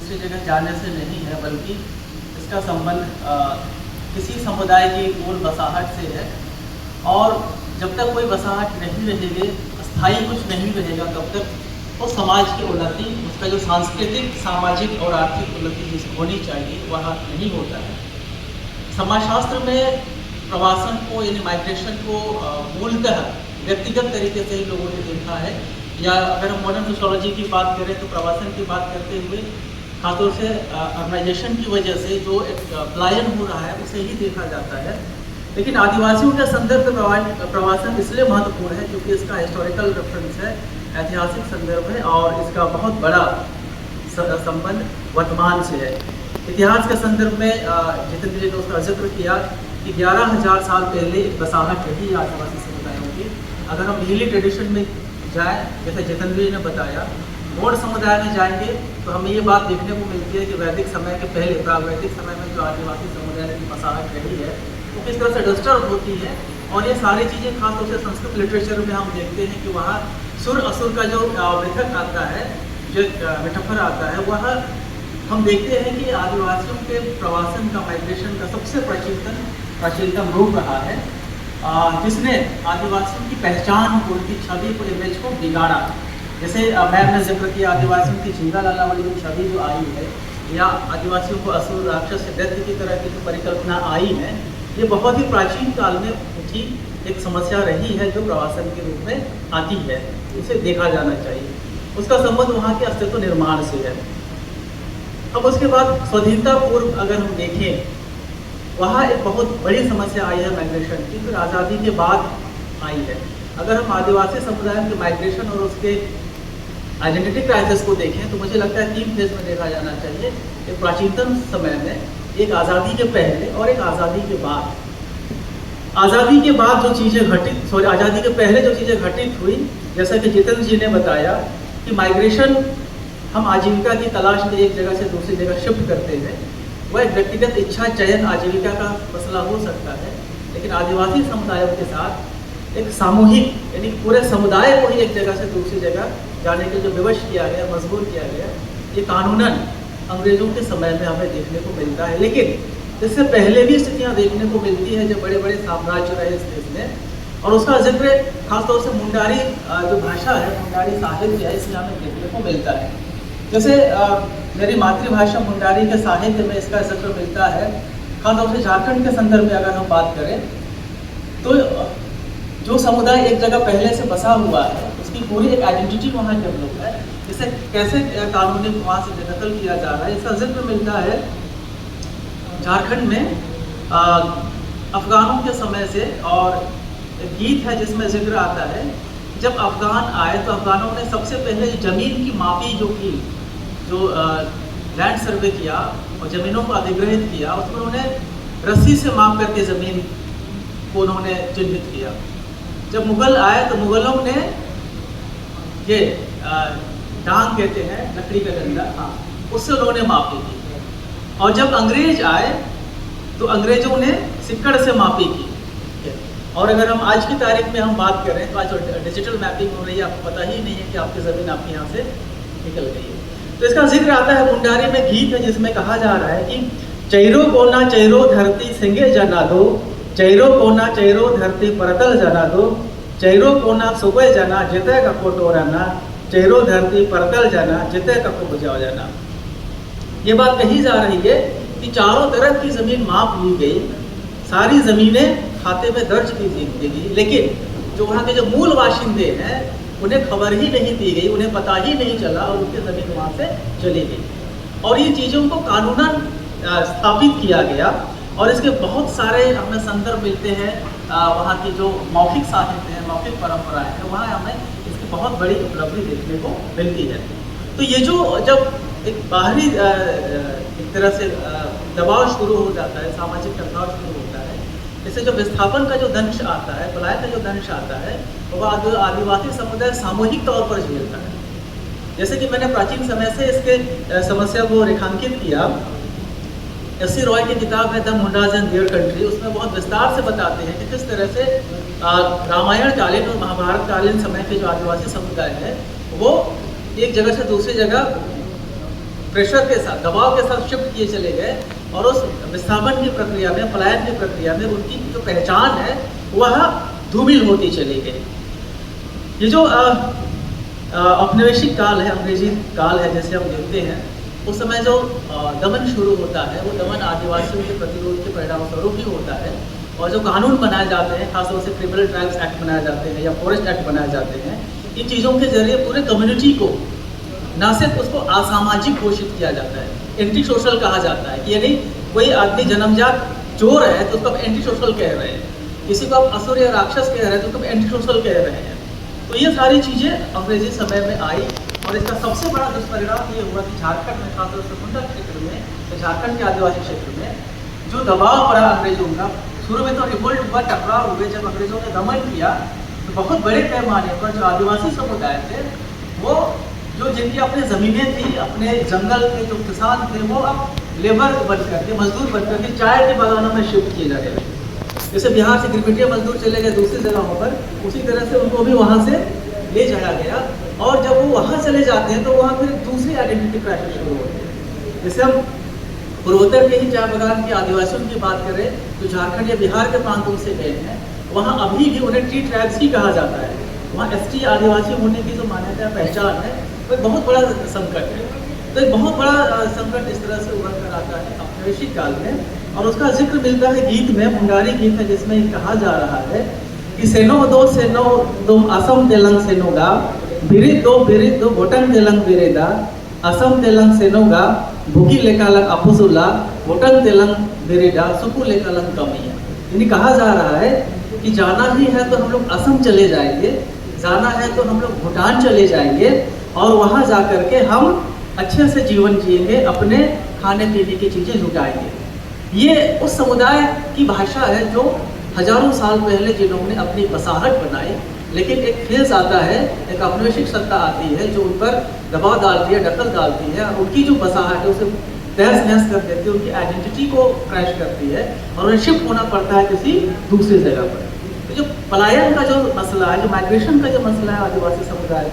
दूसरी जगह जाने से नहीं है, बल्कि इसका संबंध किसी समुदाय की मूल बसाहट से है। और जब तक कोई बसाहट नहीं रहेगी, स्थायी कुछ नहीं रहेगा, तब तक वो समाज की उन्नति, उसका जो सांस्कृतिक, सामाजिक और आर्थिक उन्नति जिसे होनी चाहिए वह नहीं होता है। समाजशास्त्र में प्रवासन को यानी माइग्रेशन को मूलतः व्यक्तिगत तरीके से ही लोगों ने देखा है, या अगर हम मॉडर्न सोशियोलॉजी की बात करें तो प्रवासन की बात करते हुए खासतौर से अर्बनाइजेशन की वजह से जो एक पलायन हो रहा है उसे ही देखा जाता है। लेकिन आदिवासियों के संदर्भ में प्रवासन इसलिए महत्वपूर्ण है क्योंकि इसका हिस्टोरिकल रेफरेंस है, ऐतिहासिक संदर्भ है, और इसका बहुत बड़ा संबंध वर्तमान से है। इतिहास के संदर्भ में जितेंद्र जी ने उसका जिक्र किया कि 11,000 साल पहले एक बसाहट रही आदिवासी समुदायों की। अगर हम मिहिली ट्रेडिशन में जाएँ, जैसे जितेंद्र जी ने बताया, गौड़ समुदाय में जाएंगे तो हमें ये बात देखने को मिलती है कि वैदिक समय के पहले, प्रागवैदिक समय में जो आदिवासी समुदाय की बसाहट रही है वो किस तरह से डिस्टर्ब होती है। और ये सारी चीज़ें खासतौर से संस्कृत लिटरेचर में हम देखते हैं कि वहाँ सुर असुर का जो मिथक आता है, जो मेटाफर आता है, वह हम देखते हैं कि आदिवासियों के प्रवासन का, माइग्रेशन का सबसे प्राचीनतम रूप रहा है, जिसने आदिवासियों की पहचान को, उनकी छवि को, इमेज को बिगाड़ा। जैसे मैम ने जिक्र किया आदिवासियों की झींगा लाला वाली जो छवि जो आई है, या आदिवासियों को असुर, राक्षस, दैत्य की तरह की जो परिकल्पना आई है, ये बहुत ही प्राचीन काल में उठी एक समस्या रही है जो प्रवासन के रूप में आती है। उसे देखा जाना चाहिए, उसका संबंध वहाँ के अस्तित्व निर्माण से है। अब उसके बाद स्वाधीनता पूर्व अगर हम देखें, वहाँ एक बहुत बड़ी समस्या आई है माइग्रेशन की, फिर आज़ादी के बाद आई है। अगर हम आदिवासी समुदाय के माइग्रेशन और उसके आइडेंटिटी क्राइसिस को देखें तो मुझे लगता है 3 फेज में देखा जाना चाहिए। एक प्राचीनतम समय में, एक आज़ादी के पहले और एक आज़ादी के बाद। आज़ादी के बाद जो चीज़ें घटित, आज़ादी के पहले जो चीज़ें घटित हुई, जैसा कि जितेंद्र जी ने बताया कि माइग्रेशन, हम आजीविका की तलाश में एक जगह से दूसरी जगह शिफ्ट करते हैं, वह एक व्यक्तिगत इच्छा चयन आजीविका का मसला हो सकता है। लेकिन आदिवासी समुदायों के साथ एक सामूहिक, यानी पूरे समुदाय को ही एक जगह से दूसरी जगह जाने के जो विवश किया गया, मजबूर किया गया, ये कानूनन अंग्रेजों के समय में हमें देखने को मिलता है। लेकिन इससे पहले भी स्थितियाँ देखने को मिलती है जब बड़े बड़े साम्राज्य रहे इस देश में, और उसका जिक्र खासतौर से मुंडारी जो भाषा है, मुंडारी साहित्य है, इसमें हमें देखने को मिलता है। जैसे मेरी मातृभाषा मुंडारी के साहित्य में इसका जिक्र मिलता है। खासतौर से झारखंड के संदर्भ में अगर हम बात करें तो जो समुदाय एक जगह पहले से बसा हुआ है, उसकी पूरी एक आइडेंटिटी वहाँ डेवलप है। इसे कैसे कानूनी वहाँ से बेदखल किया जा रहा है, इसका जिक्र मिलता है झारखंड में अफगानों के समय से। और एक गीत है जिसमें जिक्र आता है, जब अफगान आए तो अफगानों ने सबसे पहले ज़मीन की मापी जो की, जो लैंड सर्वे किया और ज़मीनों को अधिग्रहित किया, उसमें उन्होंने रस्सी से माप करके ज़मीन को उन्होंने चिन्हित किया। जब मुग़ल आए तो मुग़लों ने ये डांग कहते हैं, लकड़ी का डंडा, हाँ, उससे उन्होंने मापी की। और जब अंग्रेज आए तो अंग्रेजों ने सिक्कड़ से मापी की। और अगर हम आज की तारीख में हम बात करें तो आज डिजिटल मैपिंग हो रही है, आपको पता ही नहीं है कि आपकी ज़मीन आपके यहाँ से निकल गई है। तो इसका जिक्र आता है मुंडारी में, गीत है जिसमें कहा जा रहा है कि चैरो कोना चैरो धरती सिंगे जना दो, चैरो कोना चैरो धरती परतल जना दो, चैरो कोना सुबह जना जिते का कोटोराना, चैरो धरती परतल जना जिते का को बुझाओ जाना। ये बात कही जा रही है कि चारों तरफ की ज़मीन माप ली गई, सारी ज़मीनें खाते में दर्ज की गई, लेकिन जो वहाँ के जो मूल बाशिंदे हैं उन्हें खबर ही नहीं दी गई, उन्हें पता ही नहीं चला और उनकी ज़मीन वहाँ से चली गई। और ये चीज़ों को कानूनन स्थापित किया गया। और इसके बहुत सारे हमें संदर्भ मिलते हैं, वहाँ की जो मौखिक साहित्य है, मौखिक परंपराएं हैं, वहाँ हमें इसकी बहुत बड़ी उपलब्धि देखने को मिलती है। तो ये जो जब एक बाहरी एक तरह से दबाव शुरू हो जाता है, सामाजिक टकराव शुरू होता है, इससे जो विस्थापन का जो दंश आता है, पलायन का जो दंश आता है, वो आदिवासी समुदाय सामूहिक तौर पर झेलता है। जैसे कि मैंने प्राचीन समय से इसके समस्या को रेखांकित किया। एस.सी. रॉय की किताब है the Mundas and their country, उसमें बहुत विस्तार से बताते हैं कि किस तरह से रामायण कालीन और महाभारत कालीन समय के जो आदिवासी समुदाय है वो एक जगह से दूसरी जगह प्रेशर के साथ, दबाव के साथ शिफ्ट किए चले गए और उस विस्थापन की प्रक्रिया में, पलायन की प्रक्रिया में उनकी जो पहचान है वह धूमिल होती चली गई। ये जो औपनिवेशिक काल है, अंग्रेजी काल है जैसे हम देखते हैं, उस समय जो दमन शुरू होता है वो दमन आदिवासियों के प्रतिरोध के परिणाम स्वरूप ही होता है। और जो कानून बनाए जाते हैं, खासतौर से क्रिमिनल ट्राइब्स एक्ट बनाए जाते हैं या फॉरेस्ट एक्ट बनाए जाते हैं, इन चीज़ों के जरिए पूरे कम्युनिटी को ना सिर्फ उसको असामाजिक घोषित किया जाता है, एंटी सोशल कहा जाता है कि यदि कोई आदमी जन्मजात चोर है तो उसको आप एंटी सोशल कह रहे हैं, किसी को आप असुर या राक्षस कह रहे हैं तो उसको एंटी सोशल कह रहे हैं। तो ये सारी चीज़ें अंग्रेजी समय में आई और इसका सबसे बड़ा दुष्परिणाम ये हुआ कि झारखंड में, खासतौर से कुंडा क्षेत्र में, तो झारखंड के आदिवासी क्षेत्र में जो दबाव पड़ा अंग्रेजों का, शुरू में तो रिवोल्ट हुआ, टकराव हुए, जब अंग्रेजों ने दमन किया तो बहुत बड़े पैमाने पर जो आदिवासी समुदाय थे, वो जो जिनकी अपनी ज़मीनें थी, अपने जंगल के जो किसान थे, वो अब लेबर बन करके, मजदूर बन करके चाय के बागानों में शिफ्ट किए जा रहे थे। जैसे बिहार से गिरमिटिया मजदूर चले गए दूसरी जगहों पर, उसी तरह से उनको भी वहाँ से ले जाया गया। और जब वो वहाँ चले जाते हैं तो वहाँ फिर दूसरी आइडेंटिटी क्राइसिस शुरू होती है। जैसे हम पूर्वोत्तर के ही चाय बागान के आदिवासियों की बात करें तो झारखंड या बिहार के प्रांतों से गए हैं, वहाँ अभी भी उन्हें टी ट्राइब्स ही कहा जाता है। वहाँ एसटी आदिवासी होने की जो मान्यता पहचान है वो एक बहुत बड़ा संकट है। तो एक बहुत बड़ा संकट इस तरह से उभर कर आता है औपनिवेशिक काल में, और उसका जिक्र मिलता है गीत में, मुंडारी गीत है जिसमें कहा जा रहा है कि सेनो दो असम तेलंग सेनोगा बिरिद दो बोटन तेलंग बिरेदा असम तेलंग सेनोगा भूगी लेकालंग अपुसुला बोटन तेलंग बिरेदा सुकु लेकालंग कमिया। यानी कहा जा रहा है कि जाना ही है तो हम लोग असम चले जाएंगे, जाना है तो हम लोग भूटान चले जाएंगे और वहाँ जा कर के हम अच्छे से जीवन जिएंगे, अपने खाने पीने की चीज़ें जुटाएंगे। ये उस समुदाय की भाषा है जो हजारों साल पहले जिन्होंने अपनी बसाहट बनाई, लेकिन एक फेज आता है, एक औपनिवेशिक सत्ता आती है जो उन पर दबाव डालती है, दखल डालती है, और उनकी जो बसाहट है उसे तहस नहस कर देती है, उनकी आइडेंटिटी को क्रैश करती है और उन्हें शिफ्ट होना पड़ता है किसी दूसरी जगह पर। तो जो पलायन का जो मसला है, जो माइग्रेशन का जो मसला है आदिवासी समुदाय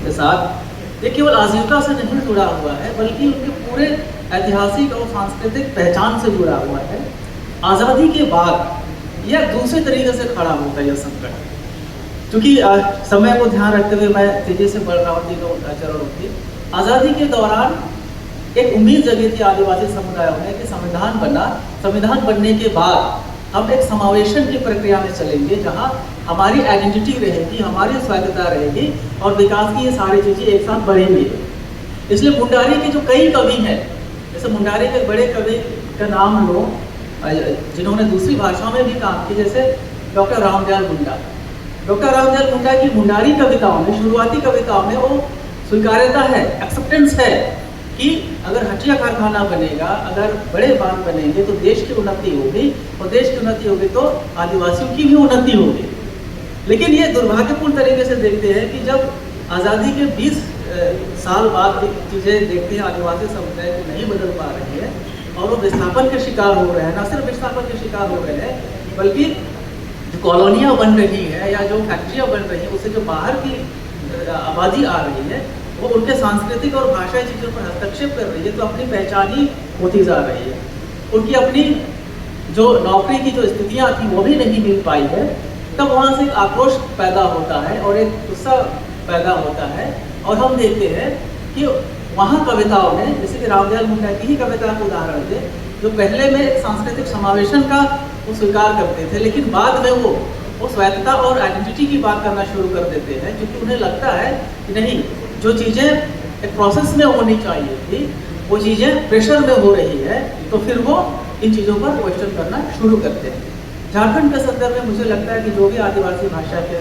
के साथ, ये केवल आजीविका से नहीं जुड़ा हुआ है बल्कि उनके पूरे ऐतिहासिक और सांस्कृतिक पहचान से जुड़ा हुआ है। आज़ादी के बाद यह दूसरे तरीके से खड़ा होता है यह संकट, क्योंकि समय को ध्यान रखते हुए मैं तेजी से बढ़ रहा हूँ तीनों चरणों की। आज़ादी के दौरान एक उम्मीद जगी थी आदिवासी समुदायों में कि संविधान बना, संविधान बनने के बाद हम एक समावेशन की प्रक्रिया में चलेंगे जहाँ हमारी आइडेंटिटी रहेगी, हमारी स्वायत्तता रहेगी और विकास की ये सारी चीज़ें एक साथ बढ़ेंगी। इसलिए मुंडारी के जो कई कवि हैं, जैसे मुंडारी के बड़े कवि का नाम लो जिन्होंने दूसरी भाषाओं में भी काम किया, जैसे डॉक्टर रामदयाल मुंडा। डॉक्टर रामदयाल मुंडा की मुंडारी कविताओं में, शुरुआती कविताओं में वो स्वीकार्यता है, एक्सेप्टेंस है कि अगर हटिया कारखाना बनेगा, अगर बड़े बांध बनेंगे तो देश की उन्नति होगी, और देश की उन्नति होगी तो आदिवासियों की भी उन्नति होगी। लेकिन ये दुर्भाग्यपूर्ण तरीके से देखते हैं कि जब आज़ादी के 20 साल बाद चीज़ें देखते हैं, आदिवासी समुदाय को नहीं बदल पा रही है और वो विस्थापन के शिकार हो रहे हैं। न सिर्फ विस्थापन के शिकार हो रहे हैं बल्कि जो कॉलोनियाँ बन रही है या जो फैक्ट्रियाँ बन रही हैं उससे जो बाहर की आबादी आ रही है वो उनके सांस्कृतिक और भाषाई चीज़ों पर हस्तक्षेप कर रही है, तो अपनी पहचान ही होती जा रही है। उनकी अपनी जो नौकरी की जो स्थितियाँ थी वो भी नहीं मिल पाई है। तब वहाँ से एक आक्रोश पैदा होता है और एक गुस्सा पैदा होता है, और हम देखते हैं कि वहाँ कविताओं में, जैसे कि रामदयाल मुंडा की ही कविता का उदाहरण थे, जो पहले में एक सांस्कृतिक समावेशन का वो स्वीकार करते थे, लेकिन बाद में वो स्वायत्तता और आइडेंटिटी की बात करना शुरू कर देते हैं, क्योंकि उन्हें लगता है कि नहीं, जो चीज़ें एक प्रोसेस में होनी चाहिए थी वो चीज़ें प्रेशर में हो रही है, तो फिर वो इन चीज़ों पर क्वेश्चन करना शुरू करते हैं। झारखंड के संदर्भ में मुझे लगता है कि जो भी आदिवासी भाषा के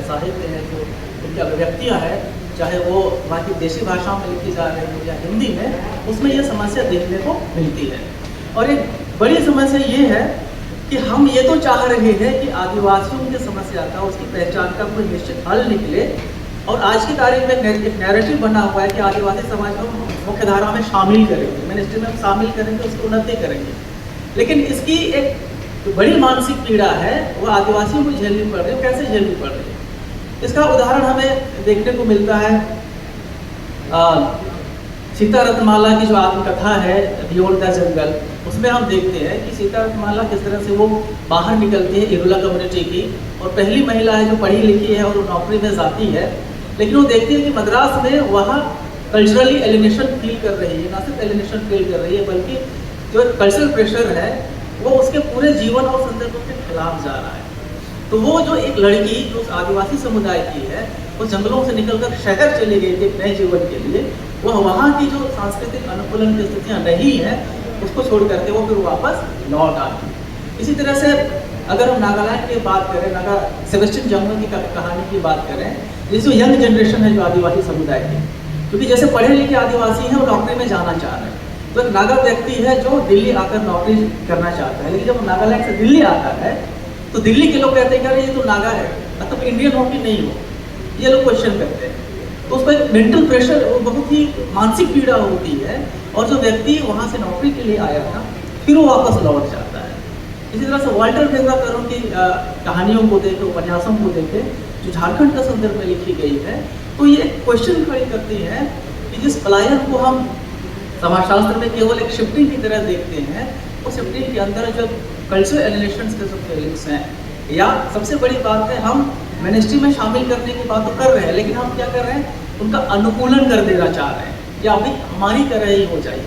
साहित्य है, जो उनकी अभिव्यक्तियाँ हैं, चाहे वो बाकी देशी भाषाओं में लिखी जा रही हो या हिंदी में, उसमें ये समस्या देखने को मिलती है। और एक बड़ी समस्या ये है कि हम ये तो चाह रहे हैं कि आदिवासियों की समस्या का, उसकी पहचान का कोई निश्चित हल निकले, और आज की तारीख में एक नैरेटिव बना हुआ है कि आदिवासी समाज को मुख्यधारा में शामिल करेंगे, मिनिस्ट्री में शामिल करेंगे, उसकी उन्नति करेंगे। लेकिन इसकी एक बड़ी मानसिक पीड़ा है, वो आदिवासियों को झेलनी पड़ रही है। कैसे झेलनी पड़ रही है? इसका उदाहरण हमें देखने को मिलता है सीता रत्नमाला की जो आत्मकथा है बियॉन्ड द जंगल, उसमें हम देखते हैं कि सीता रत्नमाला किस तरह से वो बाहर निकलती है इरुला कम्युनिटी की, और पहली महिला है जो पढ़ी लिखी है और वो नौकरी में जाती है, लेकिन वो देखती है कि मद्रास में वह कल्चरली एलिनेशन फील कर रही है, ना सिर्फ एलिनेशन फील कर रही है बल्कि जो कल्चरल प्रेशर है वो उसके पूरे जीवन और संदर्भ के खिलाफ जा रहा है। तो वो जो एक लड़की जो उस आदिवासी समुदाय की है, वो जंगलों से निकलकर शहर चली गई थी एक नए जीवन के लिए, वह वहाँ की जो सांस्कृतिक अनुकूलन की स्थितियाँ नहीं है उसको छोड़ करके वो फिर वापस लौट आती। इसी तरह से अगर हम नागालैंड की बात करें, सेबेस्टियन जंगल की कहानी की बात करें, जिस जो यंग जनरेशन है जो आदिवासी समुदाय की, क्योंकि जैसे पढ़े लिखे आदिवासी हैं वो नौकरी में जाना चाह रहे हैं, तो एक नागा व्यक्ति है जो दिल्ली आकर नौकरी करना चाहता है, लेकिन जब नागालैंड से दिल्ली आता है तो दिल्ली के लोग कहते हैं कि ये तो नागा है, मतलब इंडियन हो कि नहीं हो, ये लोग क्वेश्चन करते हैं। तो उसका एक मेंटल प्रेशर, बहुत ही मानसिक पीड़ा होती है, और जो व्यक्ति वहाँ से नौकरी के लिए आया था फिर वो वापस लौट जाता है। इसी तरह से वाल्टर फेवराकर की कहानियों को देखे, उपन्यासों को देखे जो झारखंड का संदर्भ में लिखी गई है, तो ये क्वेश्चन खड़ी करती है कि जिस पलायन को हम समाजशास्त्र में केवल एक शिफ्टिंग की तरह देखते हैं, वो शिफ्टिंग के अंदर जो कल्चरल एलिनेशंस के जो फीलिंग्स हैं, या सबसे बड़ी बात है हम मिनिस्ट्री में शामिल करने की बात तो कर रहे हैं, लेकिन हम क्या कर रहे हैं, उनका अनुकूलन कर देना चाह रहे हैं, या अभी हमारी तरह ही हो जाए।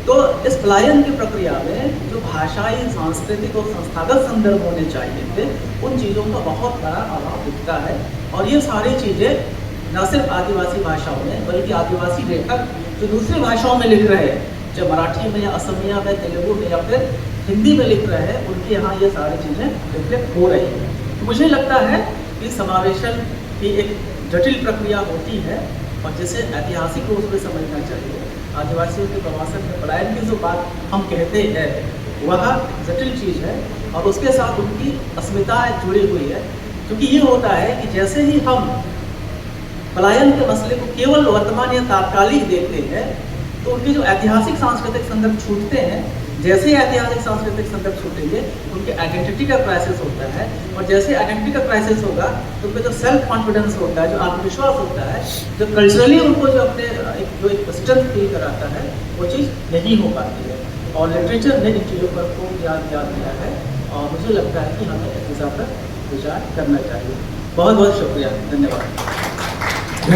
तो इस पलायन की प्रक्रिया में जो भाषाई, सांस्कृतिक और संस्थागत संदर्भ होने चाहिए थे, उन चीज़ों का बहुत बड़ा अभाव दिखता है। और ये सारी चीज़ें न सिर्फ आदिवासी भाषाओं में बल्कि आदिवासी लेखक जो दूसरी भाषाओं में लिख रहे हैं, चाहे मराठी में या असमिया में, तेलुगु में या फिर हिंदी में लिख रहे हैं, उनके यहाँ ये सारी चीज़ें रिफ्लेक्ट हो रही हैं। तो मुझे लगता है कि समावेशन की एक जटिल प्रक्रिया होती है और जिसे ऐतिहासिक रूप से समझना चाहिए। आदिवासियों के प्रवासन में पलायन की जो बात हम कहते हैं वह जटिल चीज़ है, और उसके साथ उनकी अस्मिता जुड़ी हुई है। क्योंकि ये होता है कि जैसे ही हम पलायन के मसले को केवल वर्तमान या तात्कालिक देखते हैं, तो उनके जो ऐतिहासिक सांस्कृतिक संदर्भ छूटते हैं, जैसे ही ऐतिहासिक सांस्कृतिक संदर्भ छूटेंगे उनके आइडेंटिटी का क्राइसिस होता है, और जैसे आइडेंटिटी का क्राइसिस होगा तो उनका जो सेल्फ कॉन्फिडेंस होता है, जो आत्मविश्वास होता है, जो कल्चरली उनको जो अपने जो एक स्ट्रेंथ फील कराता है, वो चीज़ नहीं हो पाती है। और लिटरेचर ने इन चीज़ों पर खूब याद दिया है, और मुझे लगता है कि हमें इस पर विचार करना चाहिए। बहुत बहुत शुक्रिया, धन्यवाद।